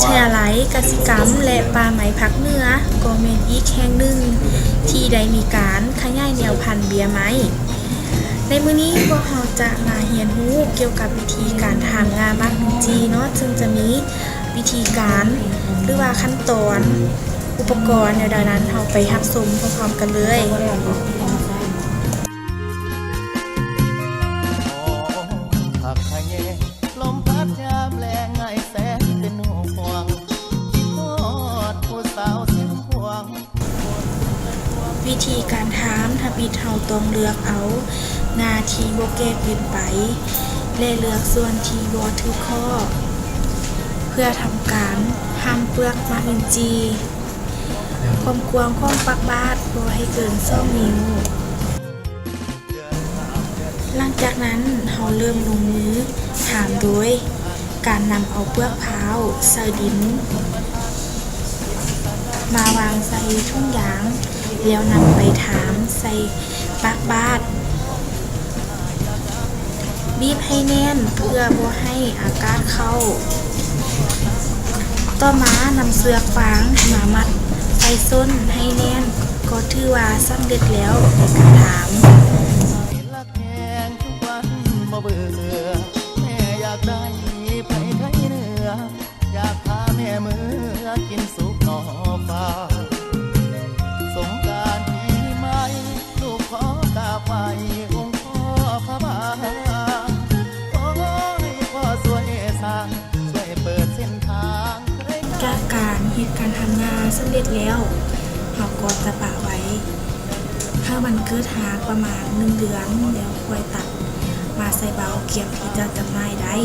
ทยาลัยกสิกรรมและป่าไม้ภาคเหนือก็เป็นอีกแห่งหนึ่งที่ได้มีการขยายแนวพันธุ์เบี้ยไม้ในมื้อนี้พวกเราจะมาเรียนรู้เกี่ยวกับวิธีการทำงามักลิ้นจี่เนาะซึ่งจะมีวิธีการหรือว่าขั้นตอนอุปกรณ์ในดังนั้นเราไปรับชมพร้อมๆกันเลยผักขะแยงลมพัดยามแลงไงแสนเป็นห่วงคิดทอดผู้สาวสิ้นห่วงวิธีการทำถ้าปิดเราต้องเลือกเอางาที่บ่แก่เกินไปและเลือกส่วนที่บ่ทึบข้อเพื่อทำการหั่นเปลือกมะลิ้นจี่ความกว้างของปากบาดบ่ให้เกิน2 นิ้วหลังจากนั้นเราเริ่มลงมือถามโดยการนำเอาเปลือกพร้าวใส่ดินมาวางใส่ทุ่งยางแล้วนำไปถามใส่ปากบาดบีบให้แน่นเพื่อบ่ให้อากาศเข้าต่อมานำเสือกฟางมามัดใส่ส้นให้แน่นก็ถือว่าสำเร็จแล้วในการถามลักแหงทุกวันบ่เบื่อแม่อยากได้ไปไทยเหนืออยากพาแม่มือกินสุกนอฟ้าสงกรานต์ปีใหม่ลูกขอกราบไหว้องค์พ่อพระบางขอให้พ่อช่วยสร้างช่วยเปิดเส้นทางจากการเฮ็ดการทำงานสำเร็จแล้วเราก็จะปะไว้ถ้ามันเกิดหาประมาณ1 เดือนแล้วค่อยตัดมาใส่เบาเก็บที่จะจำหน่ายได้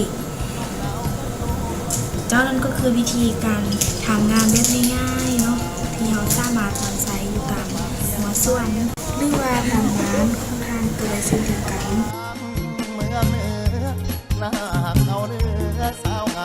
เจ้านั้นก็คือวิธีการทำงานแบบง่ายๆเนาะที่เราสามารถนำใช้อยู่ตามหัวส่วนหรือว่าทำงานค่อนข้างตัวเช่นเดียวกันเมืองเหนือหน้าเอาเรือสาวงา